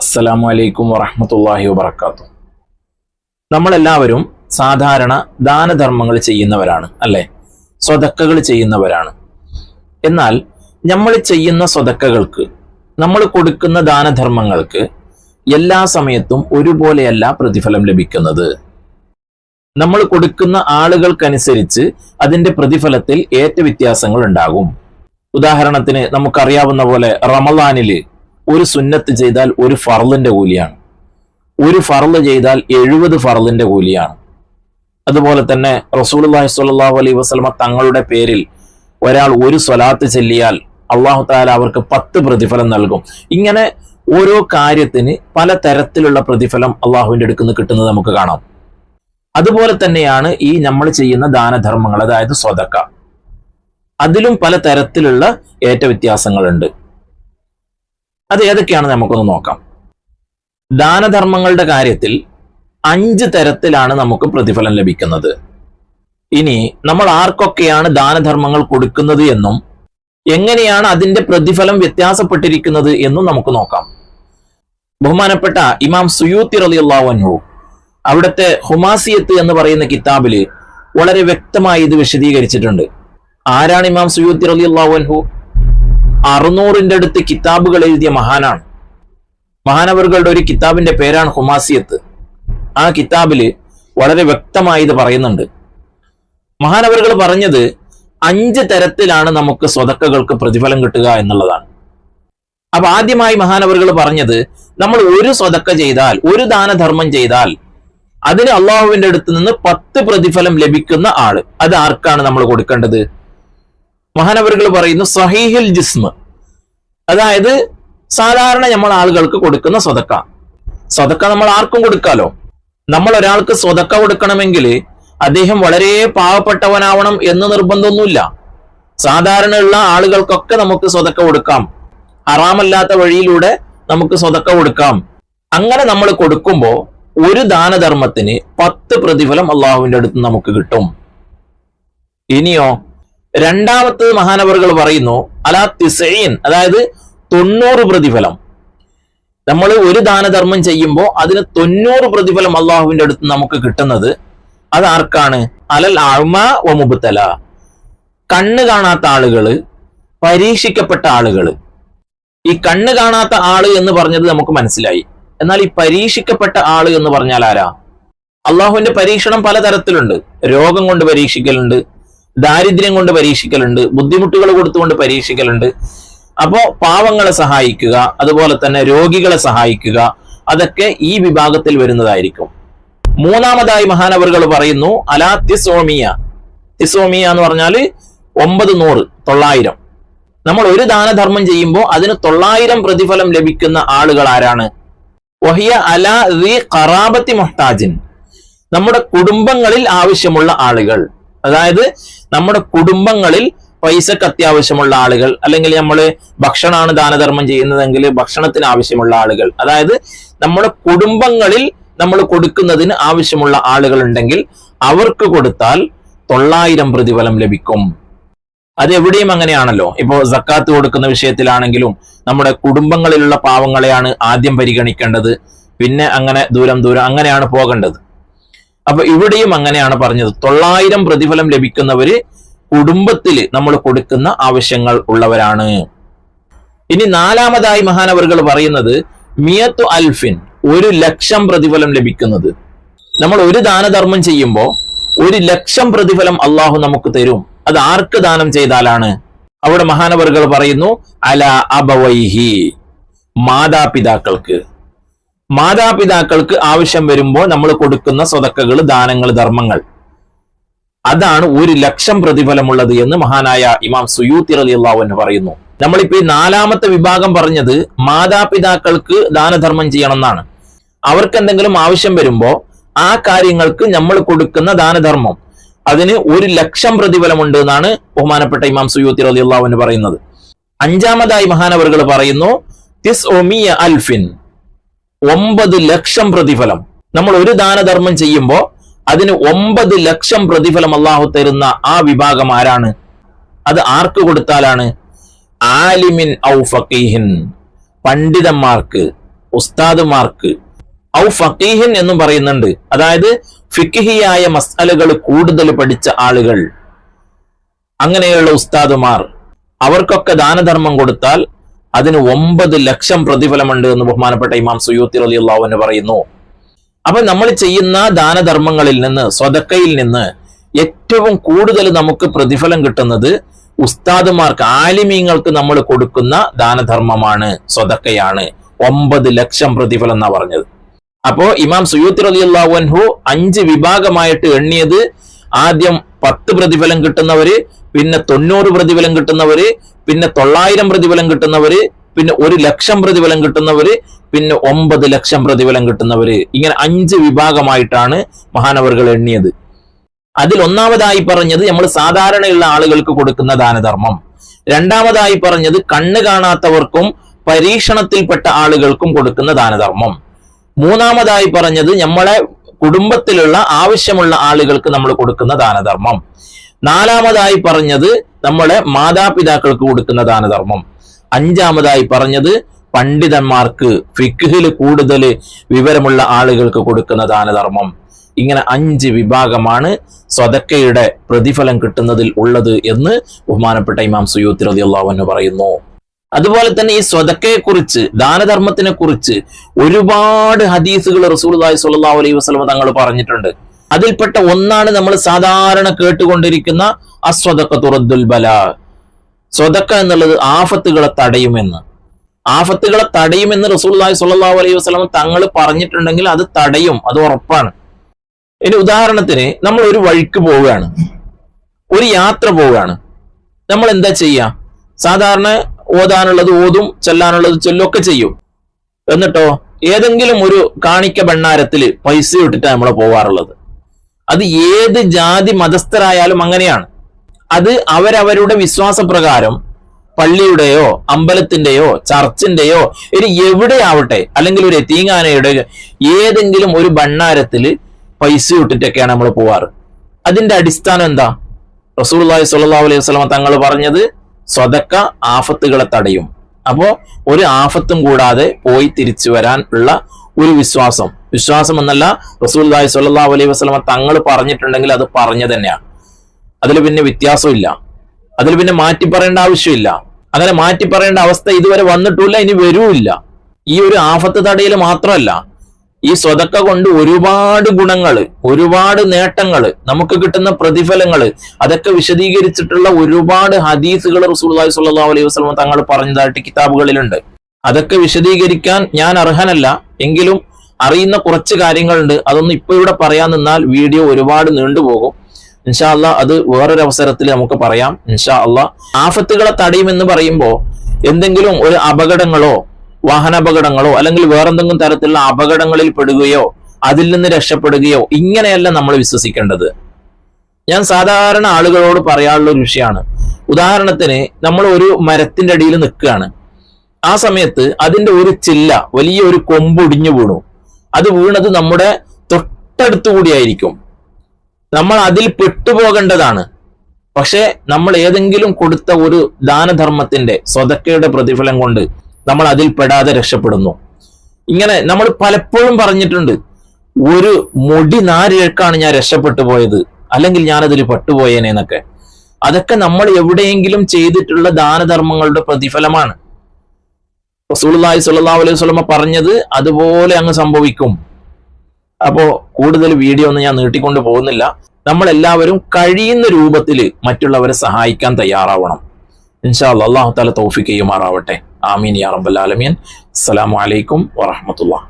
അസ്സലാമു അലൈക്കും വറഹ്മത്തുള്ളാഹി വബറകാതുഹു. നമ്മളെല്ലാവരും സാധാരണ ദാനധർമ്മങ്ങൾ ചെയ്യുന്നവരാണ്, അല്ലെ? സ്വതക്കകൾ ചെയ്യുന്നവരാണ്. എന്നാൽ നമ്മൾ ചെയ്യുന്ന സ്വതക്കകൾക്ക്, നമ്മൾ കൊടുക്കുന്ന ദാനധർമ്മങ്ങൾക്ക് എല്ലാ സമയത്തും ഒരുപോലെയല്ല പ്രതിഫലം ലഭിക്കുന്നത്. നമ്മൾ കൊടുക്കുന്ന ആളുകൾക്കനുസരിച്ച് അതിന്റെ പ്രതിഫലത്തിൽ ഏറ്റ വ്യത്യാസങ്ങൾ ഉണ്ടാകും. ഉദാഹരണത്തിന് നമുക്കറിയാവുന്ന പോലെ റമളാനില് ഒരു സുന്നത്ത് ചെയ്താൽ ഒരു ഫർളിന്റെ കൂലിയാണ്, ഒരു ഫർള് ചെയ്താൽ 70 ഫർളിന്റെ കൂലിയാണ്. അതുപോലെ തന്നെ റസൂലുള്ളാഹി സ്വല്ലല്ലാഹു അലൈഹി വസല്ലമ തങ്ങളുടെ പേരിൽ ഒരാൾ ഒരു സ്വലാത്ത് ചൊല്ലിയാൽ അല്ലാഹു തആല അവർക്ക് 10 പ്രതിഫലം നൽകും. ഇങ്ങനെ ഓരോ കാര്യത്തിന് പല തരത്തിലുള്ള പ്രതിഫലം അള്ളാഹുവിന്റെ അടുത്ത് നിന്ന് കിട്ടുന്നത് നമുക്ക് കാണാം. അതുപോലെ തന്നെയാണ് ഈ നമ്മൾ ചെയ്യുന്ന ദാനധർമ്മങ്ങൾ, അതായത് സ്വതക്ക. അതിലും പല തരത്തിലുള്ള ഏറ്റ വ്യത്യാസങ്ങളുണ്ട്. അത് ഏതൊക്കെയാണ് നമുക്കൊന്ന് നോക്കാം. ദാനധർമ്മങ്ങളുടെ കാര്യത്തിൽ 5 തരത്തിലാണ് നമുക്ക് പ്രതിഫലം ലഭിക്കുന്നത്. ഇനി നമ്മൾ ആർക്കൊക്കെയാണ് ദാനധർമ്മങ്ങൾ കൊടുക്കുന്നത് എന്നും എങ്ങനെയാണ് അതിന്റെ പ്രതിഫലം വ്യത്യാസപ്പെട്ടിരിക്കുന്നത് എന്നും നമുക്ക് നോക്കാം. ബഹുമാനപ്പെട്ട ഇമാം സുയൂത്തി റളിയല്ലാഹു അൻഹു അവിടുത്തെ ഹുമാസിയത്ത് എന്ന് പറയുന്ന കിതാബില് വളരെ വ്യക്തമായി ഇത് വിശദീകരിച്ചിട്ടുണ്ട്. ആരാണ് ഇമാം സുയൂത്തി റളിയല്ലാഹു അൻഹു? 600ന്റെ അടുത്ത് കിതാബുകൾ എഴുതിയ മഹാനാണ്. മഹാനവറുകളുടെ ഒരു കിതാബിന്റെ പേരാണ് ഹുമാസിയത്ത്. ആ കിതാബില് വളരെ വ്യക്തമായി ഇത് പറയുന്നുണ്ട്. മഹാനവറുകൾ പറഞ്ഞത് 5 തരത്തിലാണ് നമുക്ക് സ്വതക്കകൾക്ക് പ്രതിഫലം കിട്ടുക എന്നുള്ളതാണ്. അപ്പൊ ആദ്യമായി മഹാനവറുകൾ പറഞ്ഞത്, നമ്മൾ ഒരു സ്വതക്ക ചെയ്താൽ, ഒരു ദാനധർമ്മം ചെയ്താൽ അതിന് അള്ളാഹുവിന്റെ അടുത്ത് നിന്ന് 10 പ്രതിഫലം ലഭിക്കുന്ന ആള്, അത് ആർക്കാണ് നമ്മൾ കൊടുക്കേണ്ടത്? മഹാനവറുകൾ പറയുന്നു സഹീഹുൽ ജിസ്മ്, അതായത് സാധാരണ നമ്മൾ ആളുകൾക്ക് കൊടുക്കുന്ന സ്വതക്ക. സ്വതക്ക നമ്മൾ ആർക്കും കൊടുക്കാലോ. നമ്മൾ ഒരാൾക്ക് സ്വതക്ക കൊടുക്കണമെങ്കിൽ അദ്ദേഹം വളരെ പാവപ്പെട്ടവനാവണം എന്ന് നിർബന്ധമൊന്നുമില്ല. സാധാരണ ഉള്ള ആളുകൾക്കൊക്കെ നമുക്ക് സ്വതക്ക കൊടുക്കാം. ഹറാമല്ലാത്ത വഴിയിലൂടെ നമുക്ക് സ്വതക്ക കൊടുക്കാം. അങ്ങനെ നമ്മൾ കൊടുക്കുമ്പോ ഒരു ദാനധർമ്മത്തിന് 10 പ്രതിഫലം അള്ളാഹുവിന്റെ അടുത്ത് നമുക്ക് കിട്ടും. ഇനിയോ രണ്ടാമത്തത് മഹാനവറുകൾ പറയുന്നു അലാ തിസഈൻ, അതായത് 90 പ്രതിഫലം. നമ്മൾ ഒരു ദാനധർമ്മം ചെയ്യുമ്പോൾ അതിന് 90 പ്രതിഫലം അള്ളാഹുവിന്റെ അടുത്ത് നമുക്ക് കിട്ടുന്നത് അത് ആർക്കാണ്? അലൽ അഅ്മ വ മുബ്തല, കണ്ണ് കാണാത്ത ആളുകള്, പരീക്ഷിക്കപ്പെട്ട ആളുകള്. ഈ കണ്ണ് കാണാത്ത ആള് എന്ന് പറഞ്ഞത് നമുക്ക് മനസ്സിലായി. എന്നാൽ ഈ പരീക്ഷിക്കപ്പെട്ട ആള് എന്ന് പറഞ്ഞാൽ ആരാ? അള്ളാഹുവിന്റെ പരീക്ഷണം പലതരത്തിലുണ്ട്. രോഗം കൊണ്ട് പരീക്ഷിക്കലുണ്ട്, ദാരിദ്ര്യം കൊണ്ട് പരീക്ഷിക്കലുണ്ട്, ബുദ്ധിമുട്ടുകൾ കൊടുത്തുകൊണ്ട് പരീക്ഷിക്കലുണ്ട്. അപ്പോ പാവങ്ങളെ സഹായിക്കുക, അതുപോലെ തന്നെ രോഗികളെ സഹായിക്കുക, അതൊക്കെ ഈ വിഭാഗത്തിൽ വരുന്നതായിരിക്കും. മൂന്നാമതായി മഹാനവറുകൾ പറയുന്നു അലാ തിസ്ഓമിയ. തിസ്ഓമിയ എന്ന് പറഞ്ഞാൽ 900. നമ്മൾ ഒരു ദാനധർമ്മം ചെയ്യുമ്പോൾ അതിന് 900 പ്രതിഫലം ലഭിക്കുന്ന ആളുകൾ ആരാണ്? വഹിയ അലാ ദി ഖറാബത്തി മുഹ്താജിൻ, നമ്മുടെ കുടുംബങ്ങളിൽ ആവശ്യമുള്ള ആളുകൾ. അതായത് നമ്മുടെ കുടുംബങ്ങളിൽ പൈസക്ക് അത്യാവശ്യമുള്ള ആളുകൾ, അല്ലെങ്കിൽ നമ്മൾ ഭക്ഷണമാണ് ദാനധർമ്മം ചെയ്യുന്നതെങ്കിൽ ഭക്ഷണത്തിന് ആവശ്യമുള്ള ആളുകൾ. അതായത് നമ്മുടെ കുടുംബങ്ങളിൽ നമ്മൾ കൊടുക്കുന്നതിന് ആവശ്യമുള്ള ആളുകൾ ഉണ്ടെങ്കിൽ അവർക്ക് കൊടുത്താൽ 900 പ്രതിഫലം ലഭിക്കും. അത് എവിടെയും അങ്ങനെയാണല്ലോ. ഇപ്പോൾ സക്കാത്ത് കൊടുക്കുന്ന വിഷയത്തിലാണെങ്കിലും നമ്മുടെ കുടുംബങ്ങളിലുള്ള പാവങ്ങളെയാണ് ആദ്യം പരിഗണിക്കേണ്ടത്, പിന്നെ അങ്ങനെ ദൂരം അങ്ങനെയാണ് പോകേണ്ടത്. അപ്പൊ ഇവിടെയും അങ്ങനെയാണ് പറഞ്ഞത്. 900 പ്രതിഫലം ലഭിക്കുന്നവര് കുടുംബത്തിൽ നമ്മൾ കൊടുക്കുന്ന ആവശ്യങ്ങൾ ഉള്ളവരാണ്. ഇനി നാലാമതായി മഹാനവറുകൾ പറയുന്നത് മിയത്തു അൽഫിൻ, 1,00,000 പ്രതിഫലം ലഭിക്കുന്നത്. നമ്മൾ ഒരു ദാനധർമ്മം ചെയ്യുമ്പോൾ 1,00,000 പ്രതിഫലം അള്ളാഹു നമുക്ക് തരും. അത് ആർക്ക് ദാനം ചെയ്താലാണ്? അവിടെ മഹാനവറുകൾ പറയുന്നു അല അബവൈഹി, മാതാപിതാക്കൾക്ക്. മാതാപിതാക്കൾക്ക് ആവശ്യം വരുമ്പോൾ നമ്മൾ കൊടുക്കുന്ന സ്വതക്കകൾ, ദാനങ്ങൾ, ധർമ്മങ്ങൾ, അതാണ് 1,00,000 പ്രതിഫലമുള്ളത് എന്ന് മഹാനായ ഇമാം സുയൂത്തി റളിയല്ലാഹു അൻഹു പറയുന്നു. നമ്മളിപ്പോ ഈ 4ാമത്തെ വിഭാഗം പറഞ്ഞത് മാതാപിതാക്കൾക്ക് ദാനധർമ്മം ചെയ്യണം എന്നാണ്. അവർക്ക് എന്തെങ്കിലും ആവശ്യം വരുമ്പോ ആ കാര്യങ്ങൾക്ക് നമ്മൾ കൊടുക്കുന്ന ദാനധർമ്മം അതിന് 1,00,000 പ്രതിഫലമുണ്ട് എന്നാണ് ബഹുമാനപ്പെട്ട ഇമാം സുയൂത്തി റളിയല്ലാഹു അൻഹു പറയുന്നത്. 5ാമതായി മഹാനവറുകൾ പറയുന്നു തിസ്ഉമിയ അൽഫിൻ, 9,00,000 പ്രതിഫലം. നമ്മൾ ഒരു ദാനധർമ്മം ചെയ്യുമ്പോൾ അതിന് 9,00,000 പ്രതിഫലം അള്ളാഹു തരുന്ന ആ വിഭാഗം ആരാണ്? അത് ആർക്ക് കൊടുത്താലാണ്? ആലിമിൻ ഔ ഫഖീഹിൻ, പണ്ഡിതന്മാർക്ക്, ഉസ്താദുമാർക്ക്, ഔ ഫഖീഹിൻ എന്നും പറയുന്നുണ്ട്, അതായത് ഫിഖ്ഹിയായ മസ്അലകൾ കൂടുതൽ പഠിച്ച ആളുകൾ, അങ്ങനെയുള്ള ഉസ്താദുമാർ, അവർക്കൊക്കെ ദാനധർമ്മം കൊടുത്താൽ അതിന് 9 ലക്ഷം പ്രതിഫലമുണ്ട് എന്ന് ബഹുമാനപ്പെട്ട ഇമാം സുയൂത്തി റളിയല്ലാഹു അൻഹു പറയുന്നു. അപ്പൊ നമ്മൾ ചെയ്യുന്ന ദാനധർമ്മങ്ങളിൽ നിന്ന്, സ്വതക്കയിൽ നിന്ന് ഏറ്റവും കൂടുതൽ നമുക്ക് പ്രതിഫലം കിട്ടുന്നത് ഉസ്താദുമാർക്ക്, ആലിമീങ്ങൾക്ക് നമ്മൾ കൊടുക്കുന്ന ദാനധർമ്മമാണ്, സ്വതക്കയാണ്. 9 ലക്ഷം പ്രതിഫലം എന്നാ പറഞ്ഞത്. അപ്പോ ഇമാം സുയൂത്തി റളിയല്ലാഹു അൻഹു 5 വിഭാഗമായിട്ട് എണ്ണിയത്, ആദ്യം 10 പ്രതിഫലം കിട്ടുന്നവര്, പിന്നെ 90 പ്രതിഫലം കിട്ടുന്നവര്, പിന്നെ 900 പ്രതിഫലം കിട്ടുന്നവര്, പിന്നെ 1 ലക്ഷം പ്രതിഫലം കിട്ടുന്നവര്, പിന്നെ 9 ലക്ഷം പ്രതിഫലം കിട്ടുന്നവര്. ഇങ്ങനെ 5 വിഭാഗമായിട്ടാണ് മഹാനവറുകൾ എണ്ണിയത്. അതിൽ ഒന്നാമതായി പറഞ്ഞത് നമ്മൾ സാധാരണയുള്ള ആളുകൾക്ക് കൊടുക്കുന്ന ദാനധർമ്മം. രണ്ടാമതായി പറഞ്ഞത് കണ്ണ് കാണാത്തവർക്കും പരീക്ഷണത്തിൽപ്പെട്ട ആളുകൾക്കും കൊടുക്കുന്ന ദാനധർമ്മം. മൂന്നാമതായി പറഞ്ഞത് നമ്മളെ കുടുംബത്തിലുള്ള ആവശ്യമുള്ള ആളുകൾക്ക് നമ്മൾ കൊടുക്കുന്ന ദാനധർമ്മം. നാലാമതായി പറഞ്ഞത് നമ്മളെ മാതാപിതാക്കൾക്ക് കൊടുക്കുന്ന ദാനധർമ്മം. അഞ്ചാമതായി പറഞ്ഞത് പണ്ഡിതന്മാർക്ക്, ഫിഖ്ഹിൽ കൂടുതൽ വിവരമുള്ള ആളുകൾക്ക് കൊടുക്കുന്ന ദാനധർമ്മം. ഇങ്ങനെ 5 വിഭാഗമാണ് സ്വതക്കയുടെ പ്രതിഫലം കിട്ടുന്നതിൽ ഉള്ളത് എന്ന് ബഹുമാനപ്പെട്ട ഇമാം സുയൂത്തി റളിയല്ലാഹു അൻഹു പറയുന്നു. അതുപോലെ തന്നെ ഈ സ്വതക്കയെ കുറിച്ച്, ദാനധർമ്മത്തിനെ കുറിച്ച് ഒരുപാട് ഹദീസുകൾ റസൂലുള്ളാഹി സ്വല്ലല്ലാഹു അലൈഹി വസല്ലം തങ്ങൾ പറഞ്ഞിട്ടുണ്ട്. അതിൽപ്പെട്ട ഒന്നാണ് നമ്മൾ സാധാരണ കേട്ടുകൊണ്ടിരിക്കുന്ന അസ്വദഖത്തു റദ്ദുൽ ബലാ. സ്വതക്ക എന്നുള്ളത് ആഫത്തുകളെ തടയുമെന്ന്. ആഫത്തുകളെ തടയുമെന്ന് റസൂലുള്ളാഹി സ്വല്ലല്ലാഹു അലൈഹി വസല്ലം തങ്ങൾ പറഞ്ഞിട്ടുണ്ടെങ്കിൽ അത് തടയും, അത് ഉറപ്പാണ്. ഇനി ഉദാഹരണത്തിന് നമ്മൾ ഒരു വഴിക്ക് പോവുകയാണ്, ഒരു യാത്ര പോവുകയാണ്. നമ്മൾ എന്താ ചെയ്യുക? സാധാരണ ഓതാനുള്ളത് ഓതും, ചെല്ലാനുള്ളത് ചൊല്ലൊക്കെ ചെയ്യും. എന്നിട്ടോ ഏതെങ്കിലും ഒരു കാണിക്ക ഭണ്ണാരത്തില് പൈസ ഇട്ടിട്ട് നമ്മൾ പോവാറുള്ളത്. അത് ഏത് ജാതി മതസ്ഥരായാലും അങ്ങനെയാണ്. അത് അവരവരുടെ വിശ്വാസപ്രകാരം പള്ളിയുടെയോ അമ്പലത്തിന്റെയോ ചർച്ചിന്റെയോ ഒരു എവിടെയാവട്ടെ, അല്ലെങ്കിൽ ഒരു യതീംഖാനയുടെ ഏതെങ്കിലും ഒരു ഭണ്ണാരത്തില് പൈസ ഇട്ടിട്ടൊക്കെയാണ് നമ്മൾ പോവാറ്. അതിന്റെ അടിസ്ഥാനം എന്താ? റസൂലുള്ളാഹി സ്വല്ലല്ലാഹു അലൈഹി വസല്ലം തങ്ങൾ പറഞ്ഞത് സ്വതക്ക ആഫത്തുകളെ തടയും. അപ്പോ ഒരു ആഫത്തും കൂടാതെ പോയി തിരിച്ചു വരാൻ ഉള്ള ഒരു വിശ്വാസം എന്നല്ല, റസൂലുള്ളാഹി സ്വല്ലല്ലാഹു അലൈഹി വസല്ലം തങ്ങൾ പറഞ്ഞിട്ടുണ്ടെങ്കിൽ അത് പറഞ്ഞു തന്നെയാണ്. അതിൽ പിന്നെ വ്യത്യാസമില്ല, അതിൽ പിന്നെ മാറ്റി പറയേണ്ട ആവശ്യമില്ല. അങ്ങനെ മാറ്റി പറയേണ്ട അവസ്ഥ ഇതുവരെ വന്നിട്ടില്ല, ഇനി വരൂല്ല. ഈ ഒരു ആഫത്ത് തടയൽ മാത്രമല്ല, ഈ സ്വതക്ക കൊണ്ട് ഒരുപാട് ഗുണങ്ങള്, ഒരുപാട് നേട്ടങ്ങള്, നമുക്ക് കിട്ടുന്ന പ്രതിഫലങ്ങള്, അതൊക്കെ വിശദീകരിച്ചിട്ടുള്ള ഒരുപാട് ഹദീസുകൾ റസൂലുള്ളാഹി സ്വല്ലല്ലാഹു അലൈഹി വസല്ലം തങ്ങൾ പറഞ്ഞതായിട്ട് കിതാബുകളിലുണ്ട്. അതൊക്കെ വിശദീകരിക്കാൻ ഞാൻ അർഹനല്ല, എങ്കിലും അറിയുന്ന കുറച്ച് കാര്യങ്ങളുണ്ട്. അതൊന്നും ഇപ്പൊ ഇവിടെ പറയാൻ നിന്നാൽ വീഡിയോ ഒരുപാട് നീണ്ടുപോകും. ഇൻഷാ അല്ലാഹ് അത് വേറൊരു അവസരത്തിൽ നമുക്ക് പറയാം ഇൻഷാ അല്ലാഹ്. ആഫത്തുകളെ തടയുമെന്ന് പറയുമ്പോൾ എന്തെങ്കിലും ഒരു അപകടങ്ങളോ വാഹനാപകടങ്ങളോ അല്ലെങ്കിൽ വേറെന്തെങ്കിലും തരത്തിലുള്ള അപകടങ്ങളിൽ പെടുകയോ അതിൽ നിന്ന് രക്ഷപ്പെടുകയോ ഇങ്ങനെയല്ല നമ്മൾ വിശ്വസിക്കേണ്ടത്. ഞാൻ സാധാരണ ആളുകളോട് പറയാനുള്ള ഒരു വിഷയമാണ്. ഉദാഹരണത്തിന് നമ്മൾ ഒരു മരത്തിന്റെ അടിയിൽ നിൽക്കുകയാണ്. ആ സമയത്ത് അതിന്റെ ഒരു ചില്ല, വലിയൊരു കൊമ്പ് ഒടിഞ്ഞു വീണു. അത് വീണത് നമ്മുടെ തൊട്ടടുത്തു കൂടിയായിരിക്കും. നമ്മൾ അതിൽ പെട്ടുപോകേണ്ടതാണ്. പക്ഷെ നമ്മൾ ഏതെങ്കിലും കൊടുത്ത ഒരു ദാനധർമ്മത്തിന്റെ സ്വതക്കയുടെ പ്രതിഫലം കൊണ്ട് നമ്മൾ അതിൽ പെടാതെ രക്ഷപ്പെടുന്നു. ഇങ്ങനെ നമ്മൾ പലപ്പോഴും പറഞ്ഞിട്ടുണ്ട്, ഒരു മുടി നാരിഴക്കാണ് ഞാൻ രക്ഷപ്പെട്ടു പോയത്, അല്ലെങ്കിൽ ഞാനതിൽ പെട്ടുപോയേനെന്നൊക്കെ. അതൊക്കെ നമ്മൾ എവിടെയെങ്കിലും ചെയ്തിട്ടുള്ള ദാനധർമ്മങ്ങളുടെ പ്രതിഫലമാണ്. റസൂലുള്ളാഹി സ്വല്ലല്ലാഹു അലൈഹി വസല്ലം പറഞ്ഞത് അതുപോലെ അങ്ങ് സംഭവിക്കും. അപ്പോ കൂടുതൽ വീഡിയോ ഒന്നും ഞാൻ നീട്ടിക്കൊണ്ട് പോകുന്നില്ല. നമ്മൾ എല്ലാവരും കഴിയുന്ന രൂപത്തിൽ മറ്റുള്ളവരെ സഹായിക്കാൻ തയ്യാറാവണം. ഇൻഷാ അല്ലാഹ് അല്ലാഹു തആല തൗഫീഖ് ചെയ്യുമാറാവട്ടെ. ആമീൻ യാ റബ്ബൽ ആലമീൻ. അസ്സലാമു അലൈക്കും വറഹ്മത്തുള്ളാഹി.